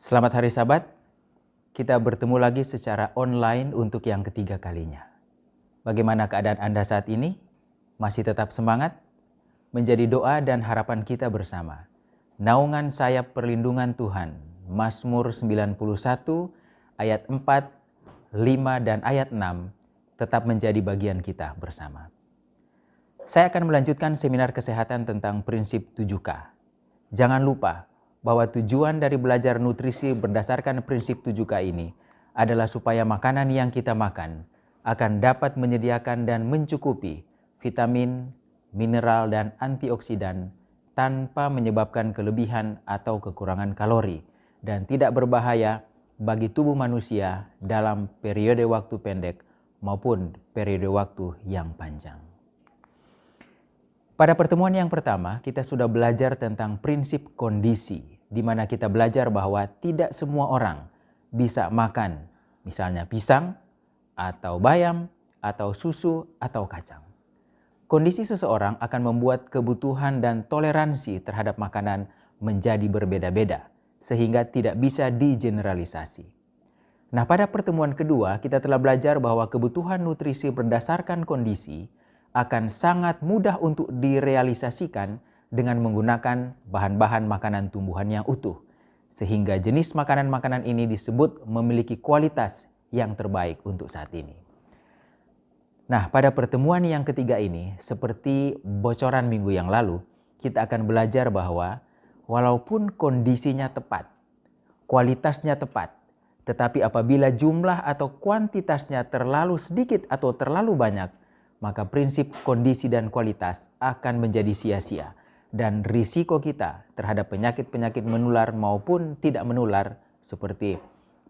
Selamat hari Sabat, kita bertemu lagi secara online untuk yang ketiga kalinya. Bagaimana keadaan Anda saat ini? Masih tetap semangat? Menjadi doa dan harapan kita bersama. Naungan sayap perlindungan Tuhan, Mazmur 91 ayat 4, 5 dan ayat 6 tetap menjadi bagian kita bersama. Saya akan melanjutkan seminar kesehatan tentang prinsip 7K. Jangan lupa bahwa tujuan dari belajar nutrisi berdasarkan prinsip 7K ini adalah supaya makanan yang kita makan akan dapat menyediakan dan mencukupi vitamin, mineral, dan antioksidan tanpa menyebabkan kelebihan atau kekurangan kalori dan tidak berbahaya bagi tubuh manusia dalam periode waktu pendek maupun periode waktu yang panjang. Pada pertemuan yang pertama, kita sudah belajar tentang prinsip kondisi, di mana kita belajar bahwa tidak semua orang bisa makan, misalnya pisang, atau bayam, atau susu, atau kacang. Kondisi seseorang akan membuat kebutuhan dan toleransi terhadap makanan menjadi berbeda-beda, sehingga tidak bisa digeneralisasi. Nah, pada pertemuan kedua, kita telah belajar bahwa kebutuhan nutrisi berdasarkan kondisi akan sangat mudah untuk direalisasikan dengan menggunakan bahan-bahan makanan tumbuhan yang utuh. Sehingga jenis makanan-makanan ini disebut memiliki kualitas yang terbaik untuk saat ini. Nah, pada pertemuan yang ketiga ini, seperti bocoran minggu yang lalu, kita akan belajar bahwa walaupun kondisinya tepat, kualitasnya tepat, tetapi apabila jumlah atau kuantitasnya terlalu sedikit atau terlalu banyak, maka prinsip kondisi dan kualitas akan menjadi sia-sia dan risiko kita terhadap penyakit-penyakit menular maupun tidak menular seperti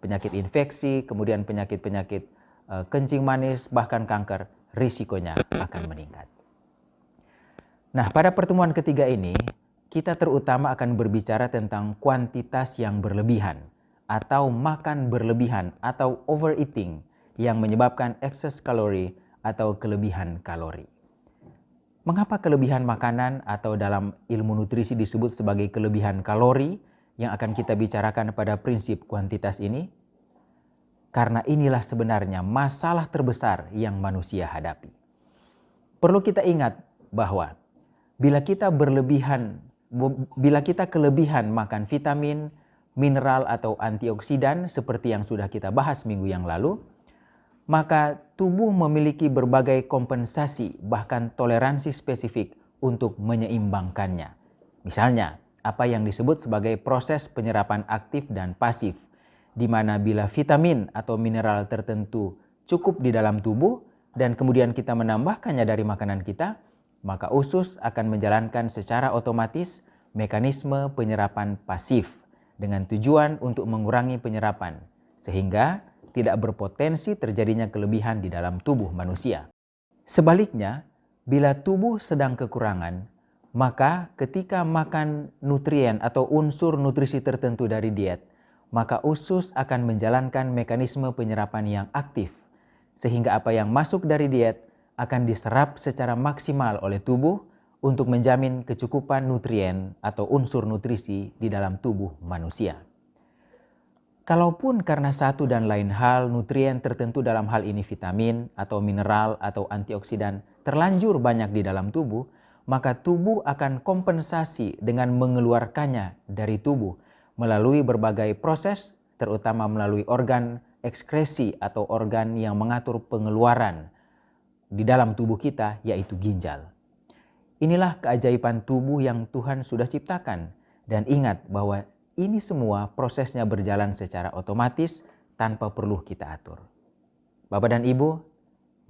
penyakit infeksi, kemudian penyakit-penyakit kencing manis, bahkan kanker, risikonya akan meningkat. Nah, pada pertemuan ketiga ini, kita terutama akan berbicara tentang kuantitas yang berlebihan atau makan berlebihan atau overeating yang menyebabkan excess kalori atau kelebihan kalori. Mengapa kelebihan makanan atau dalam ilmu nutrisi disebut sebagai kelebihan kalori yang akan kita bicarakan pada prinsip kuantitas ini? Karena inilah sebenarnya masalah terbesar yang manusia hadapi. Perlu kita ingat bahwa bila kita kelebihan makan vitamin, mineral atau antioksidan seperti yang sudah kita bahas minggu yang lalu, maka tubuh memiliki berbagai kompensasi bahkan toleransi spesifik untuk menyeimbangkannya. Misalnya, apa yang disebut sebagai proses penyerapan aktif dan pasif, di mana bila vitamin atau mineral tertentu cukup di dalam tubuh dan kemudian kita menambahkannya dari makanan kita, maka usus akan menjalankan secara otomatis mekanisme penyerapan pasif dengan tujuan untuk mengurangi penyerapan, sehingga tidak berpotensi terjadinya kelebihan di dalam tubuh manusia. Sebaliknya, bila tubuh sedang kekurangan, maka ketika makan nutrien atau unsur nutrisi tertentu dari diet, maka usus akan menjalankan mekanisme penyerapan yang aktif, sehingga apa yang masuk dari diet akan diserap secara maksimal oleh tubuh untuk menjamin kecukupan nutrien atau unsur nutrisi di dalam tubuh manusia. Kalaupun karena satu dan lain hal nutrien tertentu dalam hal ini vitamin atau mineral atau antioksidan terlanjur banyak di dalam tubuh, maka tubuh akan kompensasi dengan mengeluarkannya dari tubuh melalui berbagai proses, terutama melalui organ ekskresi atau organ yang mengatur pengeluaran di dalam tubuh kita, yaitu ginjal. Inilah keajaiban tubuh yang Tuhan sudah ciptakan, dan ingat bahwa ini semua prosesnya berjalan secara otomatis tanpa perlu kita atur. Bapak dan Ibu,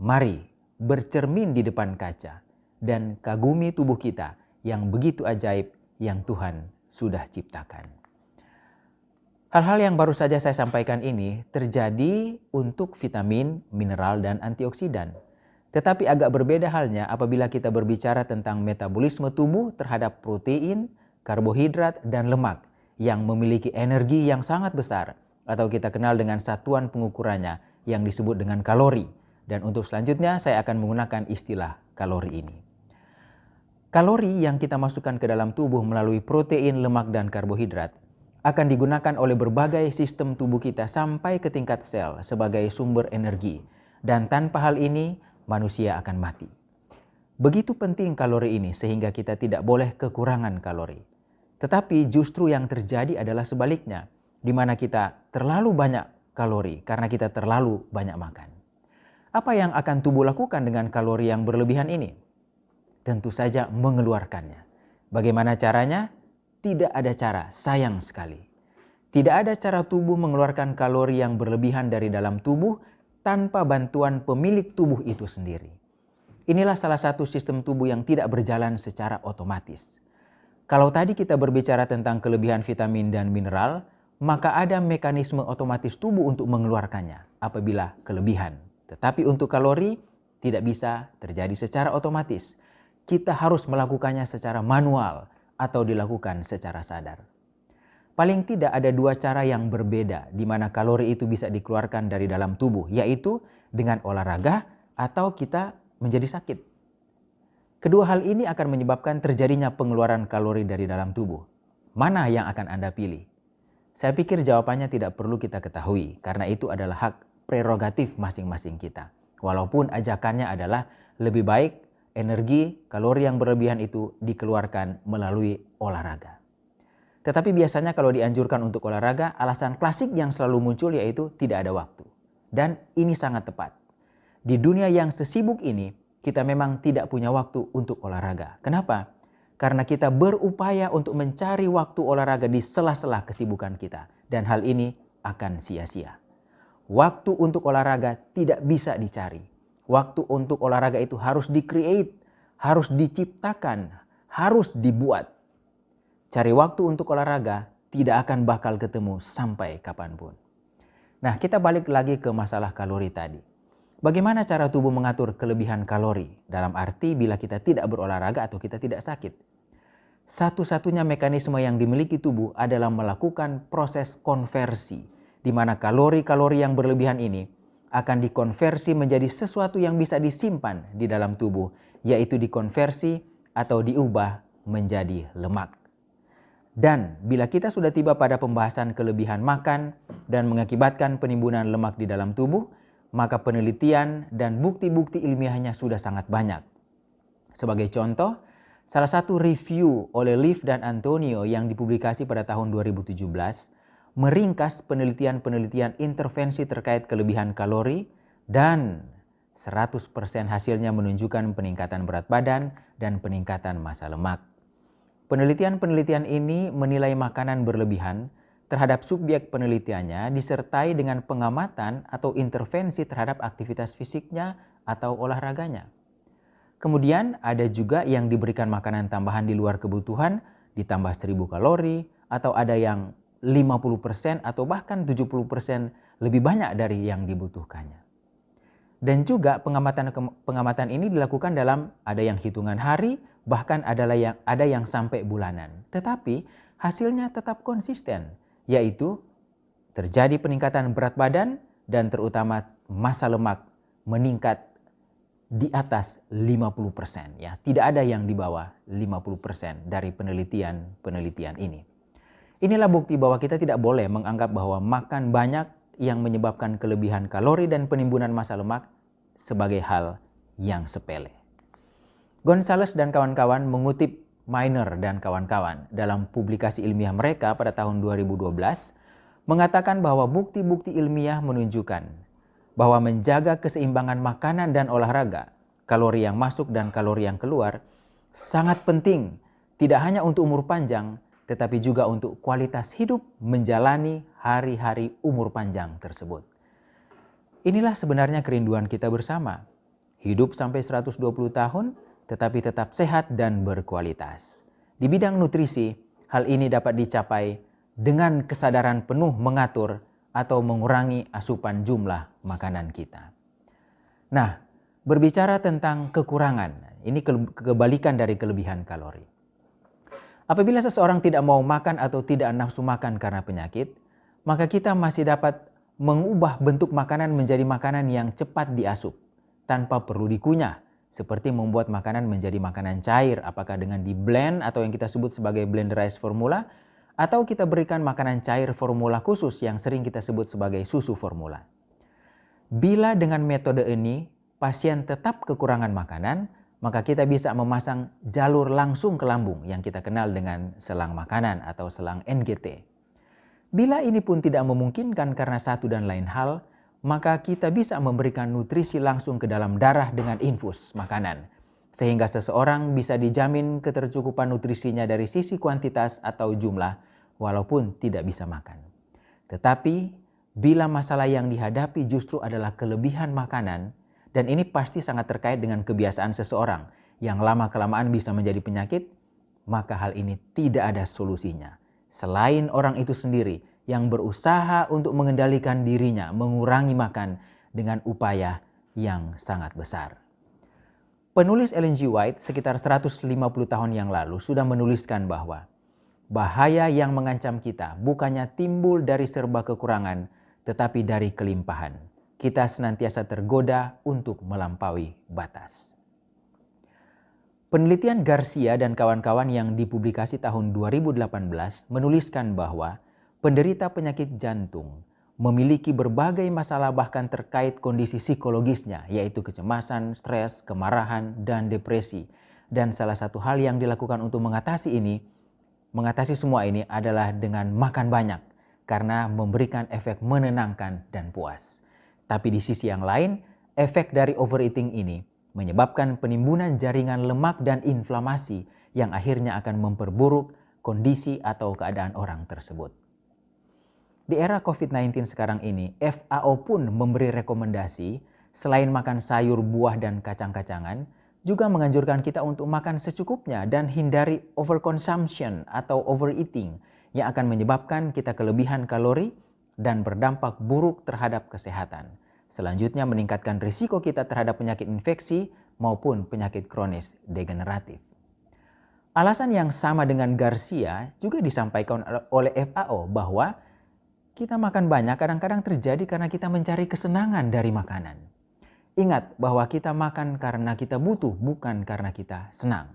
mari bercermin di depan kaca dan kagumi tubuh kita yang begitu ajaib yang Tuhan sudah ciptakan. Hal-hal yang baru saja saya sampaikan ini terjadi untuk vitamin, mineral, dan antioksidan. Tetapi agak berbeda halnya apabila kita berbicara tentang metabolisme tubuh terhadap protein, karbohidrat, dan lemak yang memiliki energi yang sangat besar atau kita kenal dengan satuan pengukurannya yang disebut dengan kalori. Dan untuk selanjutnya saya akan menggunakan istilah kalori ini. Kalori yang kita masukkan ke dalam tubuh melalui protein, lemak, dan karbohidrat akan digunakan oleh berbagai sistem tubuh kita sampai ke tingkat sel sebagai sumber energi. Dan tanpa hal ini, manusia akan mati. Begitu penting kalori ini sehingga kita tidak boleh kekurangan kalori. Tetapi justru yang terjadi adalah sebaliknya, di mana kita terlalu banyak kalori karena kita terlalu banyak makan. Apa yang akan tubuh lakukan dengan kalori yang berlebihan ini? Tentu saja mengeluarkannya. Bagaimana caranya? Tidak ada cara, sayang sekali. Tidak ada cara tubuh mengeluarkan kalori yang berlebihan dari dalam tubuh tanpa bantuan pemilik tubuh itu sendiri. Inilah salah satu sistem tubuh yang tidak berjalan secara otomatis. Kalau tadi kita berbicara tentang kelebihan vitamin dan mineral, maka ada mekanisme otomatis tubuh untuk mengeluarkannya apabila kelebihan. Tetapi untuk kalori tidak bisa terjadi secara otomatis. Kita harus melakukannya secara manual atau dilakukan secara sadar. Paling tidak ada dua cara yang berbeda di mana kalori itu bisa dikeluarkan dari dalam tubuh, yaitu dengan olahraga atau kita menjadi sakit. Kedua hal ini akan menyebabkan terjadinya pengeluaran kalori dari dalam tubuh. Mana yang akan Anda pilih? Saya pikir jawabannya tidak perlu kita ketahui karena itu adalah hak prerogatif masing-masing kita. Walaupun ajakannya adalah lebih baik energi, kalori yang berlebihan itu dikeluarkan melalui olahraga. Tetapi biasanya kalau dianjurkan untuk olahraga, alasan klasik yang selalu muncul yaitu tidak ada waktu. Dan ini sangat tepat. Di dunia yang sesibuk ini, kita memang tidak punya waktu untuk olahraga. Kenapa? Karena kita berupaya untuk mencari waktu olahraga di sela-sela kesibukan kita. Dan hal ini akan sia-sia. Waktu untuk olahraga tidak bisa dicari. Waktu untuk olahraga itu harus di-create, harus diciptakan, harus dibuat. Cari waktu untuk olahraga tidak akan bakal ketemu sampai kapanpun. Nah, kita balik lagi ke masalah kalori tadi. Bagaimana cara tubuh mengatur kelebihan kalori? Dalam arti bila kita tidak berolahraga atau kita tidak sakit. Satu-satunya mekanisme yang dimiliki tubuh adalah melakukan proses konversi, di mana kalori-kalori yang berlebihan ini akan dikonversi menjadi sesuatu yang bisa disimpan di dalam tubuh, yaitu dikonversi atau diubah menjadi lemak. Dan bila kita sudah tiba pada pembahasan kelebihan makan dan mengakibatkan penimbunan lemak di dalam tubuh, maka penelitian dan bukti-bukti ilmiahnya sudah sangat banyak. Sebagai contoh, salah satu review oleh Leaf dan Antonio yang dipublikasi pada tahun 2017 meringkas penelitian-penelitian intervensi terkait kelebihan kalori dan 100% hasilnya menunjukkan peningkatan berat badan dan peningkatan massa lemak. Penelitian-penelitian ini menilai makanan berlebihan terhadap subjek penelitiannya disertai dengan pengamatan atau intervensi terhadap aktivitas fisiknya atau olahraganya. Kemudian ada juga yang diberikan makanan tambahan di luar kebutuhan ditambah 1000 kalori atau ada yang 50% atau bahkan 70% lebih banyak dari yang dibutuhkannya. Dan juga pengamatan ini dilakukan dalam ada yang hitungan hari, bahkan ada yang sampai bulanan. Tetapi hasilnya tetap konsisten, yaitu terjadi peningkatan berat badan dan terutama massa lemak meningkat di atas 50%. Ya. Tidak ada yang di bawah 50% dari penelitian ini. Inilah bukti bahwa kita tidak boleh menganggap bahwa makan banyak yang menyebabkan kelebihan kalori dan penimbunan massa lemak sebagai hal yang sepele. Gonzalez dan kawan-kawan mengutip Miner dan kawan-kawan dalam publikasi ilmiah mereka pada tahun 2012 mengatakan bahwa bukti-bukti ilmiah menunjukkan bahwa menjaga keseimbangan makanan dan olahraga, kalori yang masuk dan kalori yang keluar, sangat penting tidak hanya untuk umur panjang, tetapi juga untuk kualitas hidup menjalani hari-hari umur panjang tersebut. Inilah sebenarnya kerinduan kita bersama. Hidup sampai 120 tahun, tetapi tetap sehat dan berkualitas. Di bidang nutrisi, hal ini dapat dicapai dengan kesadaran penuh mengatur atau mengurangi asupan jumlah makanan kita. Nah, berbicara tentang kekurangan, ini kebalikan dari kelebihan kalori. Apabila seseorang tidak mau makan atau tidak nafsu makan karena penyakit, maka kita masih dapat mengubah bentuk makanan menjadi makanan yang cepat diasup tanpa perlu dikunyah, seperti membuat makanan menjadi makanan cair, apakah dengan di blend atau yang kita sebut sebagai blender rice formula, atau kita berikan makanan cair formula khusus yang sering kita sebut sebagai susu formula. Bila dengan metode ini pasien tetap kekurangan makanan, maka kita bisa memasang jalur langsung ke lambung yang kita kenal dengan selang makanan atau selang NGT. Bila ini pun tidak memungkinkan karena satu dan lain hal, maka kita bisa memberikan nutrisi langsung ke dalam darah dengan infus makanan, sehingga seseorang bisa dijamin ketercukupan nutrisinya dari sisi kuantitas atau jumlah, walaupun tidak bisa makan. Tetapi, bila masalah yang dihadapi justru adalah kelebihan makanan, dan ini pasti sangat terkait dengan kebiasaan seseorang yang lama-kelamaan bisa menjadi penyakit, maka hal ini tidak ada solusinya. Selain orang itu sendiri yang berusaha untuk mengendalikan dirinya, mengurangi makan dengan upaya yang sangat besar. Penulis Ellen G. White sekitar 150 tahun yang lalu sudah menuliskan bahwa bahaya yang mengancam kita bukannya timbul dari serba kekurangan, tetapi dari kelimpahan. Kita senantiasa tergoda untuk melampaui batas. Penelitian Garcia dan kawan-kawan yang dipublikasi tahun 2018 menuliskan bahwa penderita penyakit jantung memiliki berbagai masalah bahkan terkait kondisi psikologisnya, yaitu kecemasan, stres, kemarahan, dan depresi. Dan salah satu hal yang dilakukan untuk mengatasi semua ini adalah dengan makan banyak, karena memberikan efek menenangkan dan puas. Tapi di sisi yang lain, efek dari overeating ini menyebabkan penimbunan jaringan lemak dan inflamasi yang akhirnya akan memperburuk kondisi atau keadaan orang tersebut. Di era COVID-19 sekarang ini, FAO pun memberi rekomendasi selain makan sayur, buah, dan kacang-kacangan, juga menganjurkan kita untuk makan secukupnya dan hindari overconsumption atau overeating yang akan menyebabkan kita kelebihan kalori dan berdampak buruk terhadap kesehatan. Selanjutnya meningkatkan risiko kita terhadap penyakit infeksi maupun penyakit kronis degeneratif. Alasan yang sama dengan Garcia juga disampaikan oleh FAO bahwa kita makan banyak kadang-kadang terjadi karena kita mencari kesenangan dari makanan. Ingat bahwa kita makan karena kita butuh, bukan karena kita senang.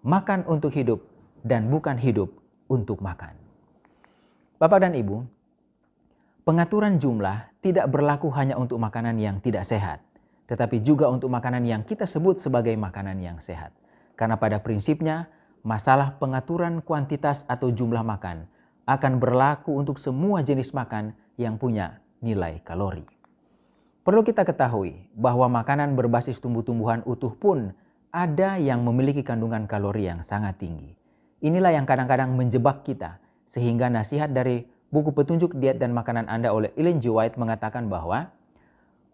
Makan untuk hidup dan bukan hidup untuk makan. Bapak dan Ibu, pengaturan jumlah tidak berlaku hanya untuk makanan yang tidak sehat, tetapi juga untuk makanan yang kita sebut sebagai makanan yang sehat. Karena pada prinsipnya, masalah pengaturan kuantitas atau jumlah makan akan berlaku untuk semua jenis makan yang punya nilai kalori. Perlu kita ketahui bahwa makanan berbasis tumbuh-tumbuhan utuh pun ada yang memiliki kandungan kalori yang sangat tinggi. Inilah yang kadang-kadang menjebak kita, sehingga nasihat dari buku petunjuk diet dan makanan Anda oleh Ellen G. White mengatakan bahwa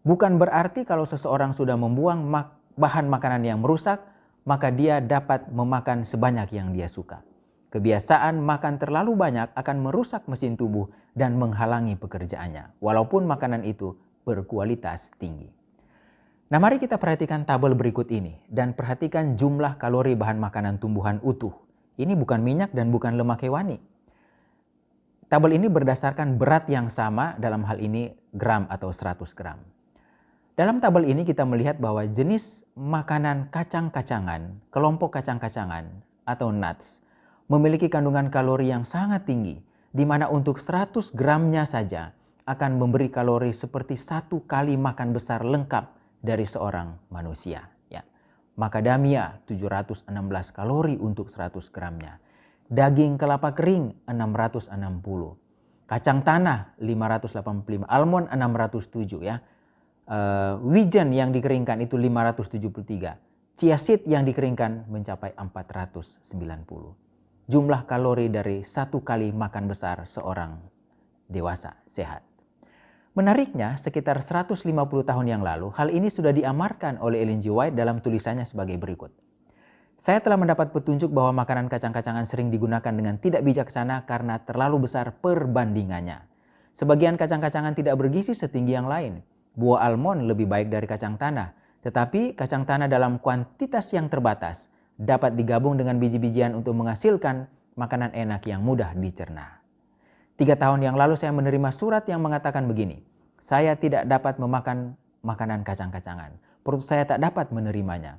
bukan berarti kalau seseorang sudah membuang bahan makanan yang merusak, maka dia dapat memakan sebanyak yang dia suka. Kebiasaan makan terlalu banyak akan merusak mesin tubuh dan menghalangi pekerjaannya, walaupun makanan itu berkualitas tinggi. Nah, mari kita perhatikan tabel berikut ini dan perhatikan jumlah kalori bahan makanan tumbuhan utuh. Ini bukan minyak dan bukan lemak hewani. Tabel ini berdasarkan berat yang sama, dalam hal ini gram atau 100 gram. Dalam tabel ini kita melihat bahwa jenis makanan kacang-kacangan, kelompok kacang-kacangan atau nuts, memiliki kandungan kalori yang sangat tinggi, di mana untuk 100 gramnya saja akan memberi kalori seperti 1 kali makan besar lengkap dari seorang manusia. Ya. Macadamia 716 kalori untuk 100 gramnya. Daging kelapa kering 660. Kacang tanah 585, almond 607 ya. Wijen yang dikeringkan itu 573. Chia seed yang dikeringkan mencapai 490. Jumlah kalori dari 1 kali makan besar seorang dewasa sehat. Menariknya, sekitar 150 tahun yang lalu, hal ini sudah diamarkan oleh Ellen G. White dalam tulisannya sebagai berikut. Saya telah mendapat petunjuk bahwa makanan kacang-kacangan sering digunakan dengan tidak bijaksana karena terlalu besar perbandingannya. Sebagian kacang-kacangan tidak bergizi setinggi yang lain. Buah almond lebih baik dari kacang tanah, tetapi kacang tanah dalam kuantitas yang terbatas dapat digabung dengan biji-bijian untuk menghasilkan makanan enak yang mudah dicerna. 3 tahun yang lalu saya menerima surat yang mengatakan begini, saya tidak dapat memakan makanan kacang-kacangan, perut saya tak dapat menerimanya.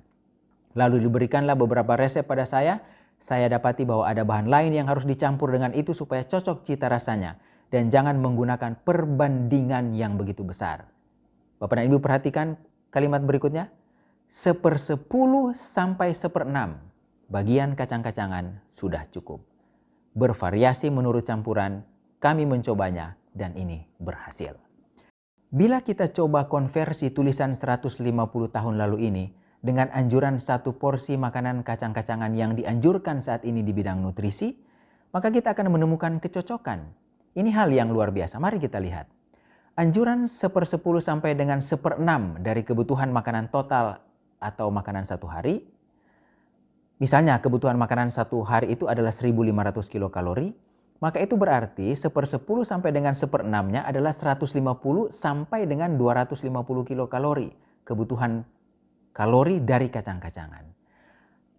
Lalu diberikanlah beberapa resep pada saya Saya dapati bahwa ada bahan lain yang harus dicampur dengan itu supaya cocok cita rasanya. Dan jangan menggunakan perbandingan yang begitu besar. Bapak dan Ibu perhatikan kalimat berikutnya. 1/10 sampai 1/6 bagian kacang-kacangan sudah cukup. Bervariasi menurut campuran, kami mencobanya dan ini berhasil. Bila kita coba konversi tulisan 150 tahun lalu ini dengan anjuran 1 porsi makanan kacang-kacangan yang dianjurkan saat ini di bidang nutrisi, maka kita akan menemukan kecocokan. Ini hal yang luar biasa. Mari kita lihat. Anjuran 1/10 sampai dengan 1/6 dari kebutuhan makanan total atau makanan satu hari. Misalnya kebutuhan makanan satu hari itu adalah 1.500 kilokalori. Maka itu berarti 1/10 sampai dengan 1/6-nya adalah 150 sampai dengan 250 kilokalori kebutuhan kalori dari kacang-kacangan.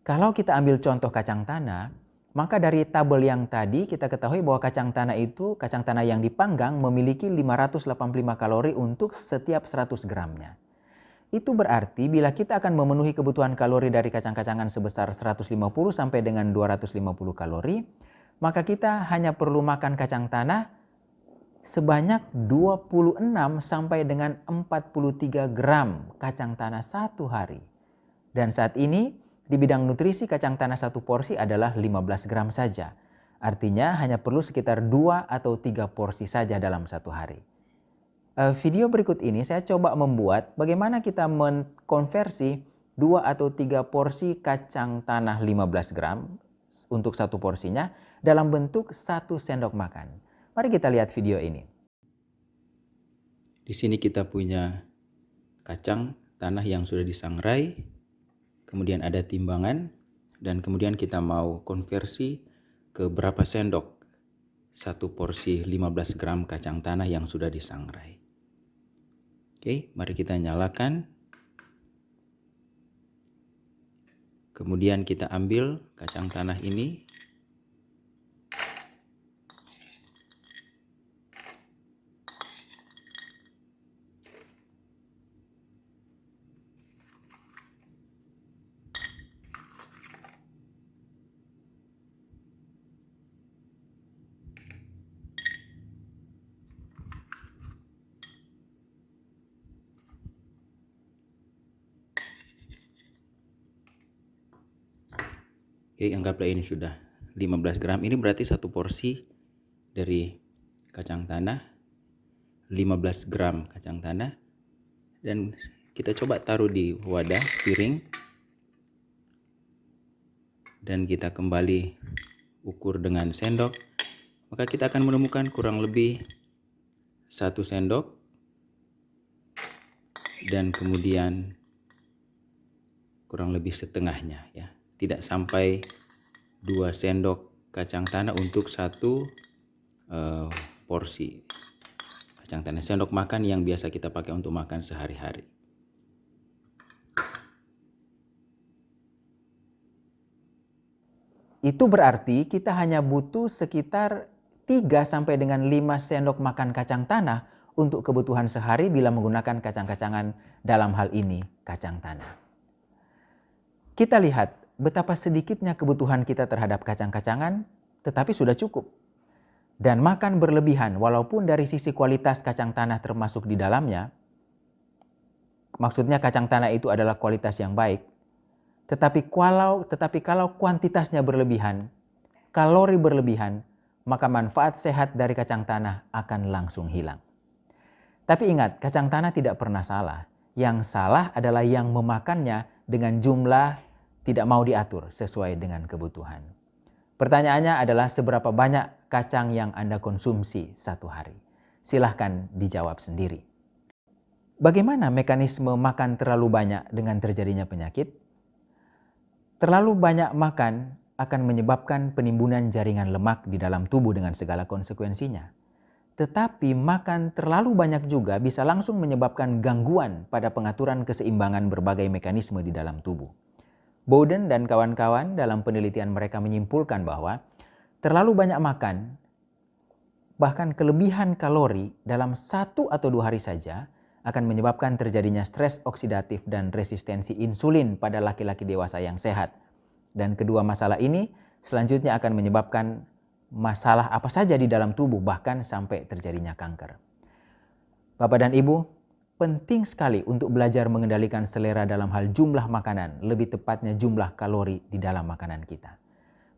Kalau kita ambil contoh kacang tanah, maka dari tabel yang tadi kita ketahui bahwa kacang tanah yang dipanggang memiliki 585 kalori untuk setiap 100 gramnya. Itu berarti bila kita akan memenuhi kebutuhan kalori dari kacang-kacangan sebesar 150 sampai dengan 250 kalori, maka kita hanya perlu makan kacang tanah sebanyak 26 sampai dengan 43 gram kacang tanah satu hari. Dan saat ini di bidang nutrisi kacang tanah satu porsi adalah 15 gram saja. Artinya hanya perlu sekitar 2 atau 3 porsi saja dalam satu hari. Video berikut ini saya coba membuat bagaimana kita mengkonversi 2 atau 3 porsi kacang tanah 15 gram untuk satu porsinya dalam bentuk 1 sendok makan. Mari kita lihat video ini. Di sini kita punya kacang tanah yang sudah disangrai, kemudian ada timbangan, dan kemudian kita mau konversi ke berapa sendok satu porsi 15 gram kacang tanah yang sudah disangrai. Oke, mari kita nyalakan. Kemudian kita ambil kacang tanah ini. Oke, anggaplah ini sudah 15 gram. Ini berarti satu porsi dari kacang tanah, 15 gram kacang tanah. Dan kita coba taruh di wadah piring. Dan kita kembali ukur dengan sendok. Maka kita akan menemukan kurang lebih 1 sendok. Dan kemudian kurang lebih setengahnya, ya. Tidak sampai 2 sendok kacang tanah untuk satu porsi kacang tanah. Sendok makan yang biasa kita pakai untuk makan sehari-hari. Itu berarti kita hanya butuh sekitar 3 sampai dengan 5 sendok makan kacang tanah untuk kebutuhan sehari bila menggunakan kacang-kacangan, dalam hal ini kacang tanah. Kita lihat betapa sedikitnya kebutuhan kita terhadap kacang-kacangan, tetapi sudah cukup. Dan makan berlebihan walaupun dari sisi kualitas kacang tanah termasuk di dalamnya, maksudnya kacang tanah itu adalah kualitas yang baik, tetapi kalau kuantitasnya berlebihan, kalori berlebihan, maka manfaat sehat dari kacang tanah akan langsung hilang. Tapi ingat, kacang tanah tidak pernah salah. Yang salah adalah yang memakannya dengan jumlah tidak mau diatur sesuai dengan kebutuhan. Pertanyaannya adalah seberapa banyak kacang yang Anda konsumsi satu hari? Silahkan dijawab sendiri. Bagaimana mekanisme makan terlalu banyak dengan terjadinya penyakit? Terlalu banyak makan akan menyebabkan penimbunan jaringan lemak di dalam tubuh dengan segala konsekuensinya. Tetapi makan terlalu banyak juga bisa langsung menyebabkan gangguan pada pengaturan keseimbangan berbagai mekanisme di dalam tubuh. Bowden dan kawan-kawan dalam penelitian mereka menyimpulkan bahwa terlalu banyak makan, bahkan kelebihan kalori dalam 1 atau 2 hari saja akan menyebabkan terjadinya stres oksidatif dan resistensi insulin pada laki-laki dewasa yang sehat. Dan kedua masalah ini selanjutnya akan menyebabkan masalah apa saja di dalam tubuh, bahkan sampai terjadinya kanker. Bapak dan Ibu, penting sekali untuk belajar mengendalikan selera dalam hal jumlah makanan, lebih tepatnya jumlah kalori di dalam makanan kita.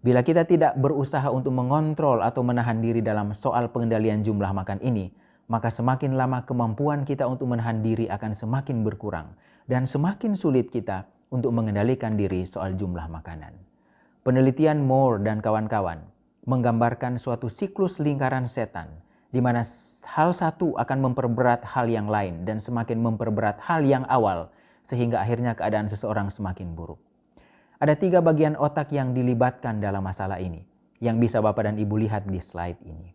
Bila kita tidak berusaha untuk mengontrol atau menahan diri dalam soal pengendalian jumlah makan ini, maka semakin lama kemampuan kita untuk menahan diri akan semakin berkurang dan semakin sulit kita untuk mengendalikan diri soal jumlah makanan. Penelitian Moore dan kawan-kawan menggambarkan suatu siklus lingkaran setan di mana hal satu akan memperberat hal yang lain dan semakin memperberat hal yang awal sehingga akhirnya keadaan seseorang semakin buruk. Ada 3 bagian otak yang dilibatkan dalam masalah ini yang bisa Bapak dan Ibu lihat di slide ini.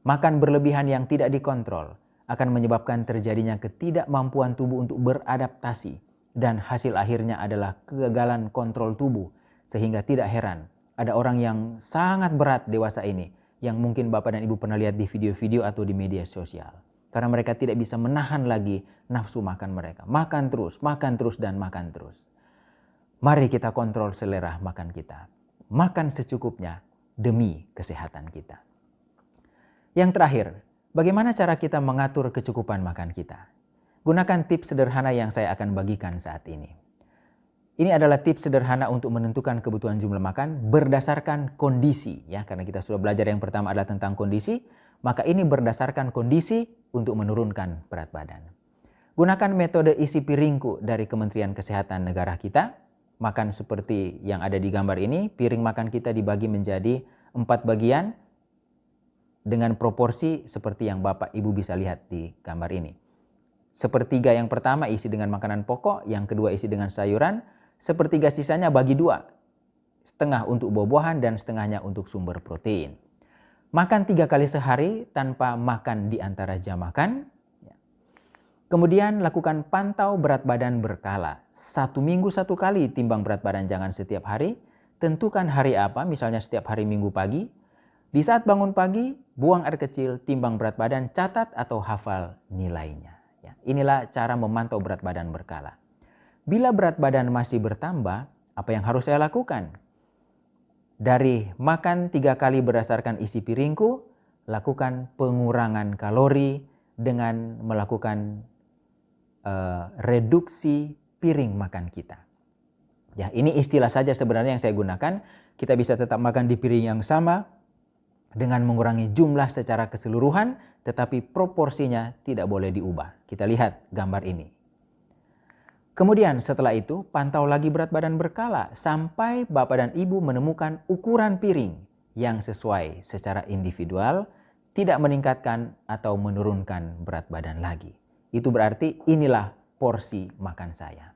Makan berlebihan yang tidak dikontrol akan menyebabkan terjadinya ketidakmampuan tubuh untuk beradaptasi dan hasil akhirnya adalah kegagalan kontrol tubuh sehingga tidak heran ada orang yang sangat berat dewasa ini yang mungkin Bapak dan Ibu pernah lihat di video-video atau di media sosial. Karena mereka tidak bisa menahan lagi nafsu makan mereka. Makan terus, dan makan terus. Mari kita kontrol selera makan kita. Makan secukupnya demi kesehatan kita. Yang terakhir, bagaimana cara kita mengatur kecukupan makan kita? Gunakan tips sederhana yang saya akan bagikan saat ini. Ini adalah tips sederhana untuk menentukan kebutuhan jumlah makan berdasarkan kondisi. Ya, karena kita sudah belajar yang pertama adalah tentang kondisi, maka ini berdasarkan kondisi untuk menurunkan berat badan. Gunakan metode isi piringku dari Kementerian Kesehatan negara kita. Makan seperti yang ada di gambar ini, piring makan kita dibagi menjadi 4 bagian dengan proporsi seperti yang Bapak Ibu bisa lihat di gambar ini. Sepertiga yang pertama isi dengan makanan pokok, yang kedua isi dengan sayuran, sepertiga sisanya bagi 2, setengah untuk buah-buahan dan setengahnya untuk sumber protein. Makan 3 kali sehari tanpa makan di antara jam makan. Kemudian lakukan pantau berat badan berkala. 1 minggu 1 kali timbang berat badan, jangan setiap hari. Tentukan hari apa, misalnya setiap hari Minggu pagi. Di saat bangun pagi, buang air kecil, timbang berat badan, catat atau hafal nilainya. Ya, inilah cara memantau berat badan berkala. Bila berat badan masih bertambah, apa yang harus saya lakukan? Dari makan 3 kali berdasarkan isi piringku, lakukan pengurangan kalori dengan melakukan reduksi piring makan kita. Ya, ini istilah saja sebenarnya yang saya gunakan. Kita bisa tetap makan di piring yang sama dengan mengurangi jumlah secara keseluruhan, tetapi proporsinya tidak boleh diubah. Kita lihat gambar ini. Kemudian setelah itu pantau lagi berat badan berkala sampai Bapak dan Ibu menemukan ukuran piring yang sesuai secara individual, tidak meningkatkan atau menurunkan berat badan lagi. Itu berarti inilah porsi makan saya.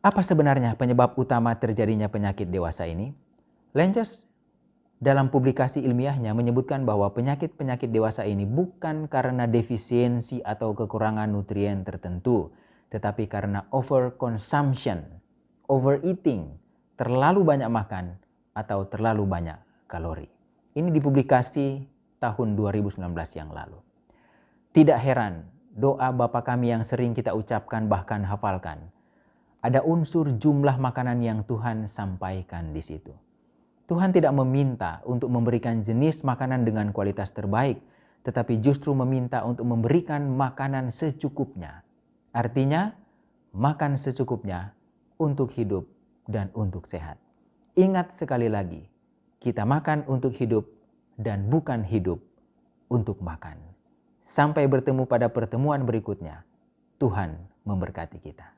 Apa sebenarnya penyebab utama terjadinya penyakit dewasa ini? Lances dalam publikasi ilmiahnya menyebutkan bahwa penyakit-penyakit dewasa ini bukan karena defisiensi atau kekurangan nutrien tertentu, tetapi karena overconsumption, overeating, terlalu banyak makan atau terlalu banyak kalori. Ini dipublikasi tahun 2019 yang lalu. Tidak heran, doa Bapa Kami yang sering kita ucapkan bahkan hafalkan, ada unsur jumlah makanan yang Tuhan sampaikan di situ. Tuhan tidak meminta untuk memberikan jenis makanan dengan kualitas terbaik, tetapi justru meminta untuk memberikan makanan secukupnya. Artinya, makan secukupnya untuk hidup dan untuk sehat. Ingat sekali lagi, kita makan untuk hidup dan bukan hidup untuk makan. Sampai bertemu pada pertemuan berikutnya. Tuhan memberkati kita.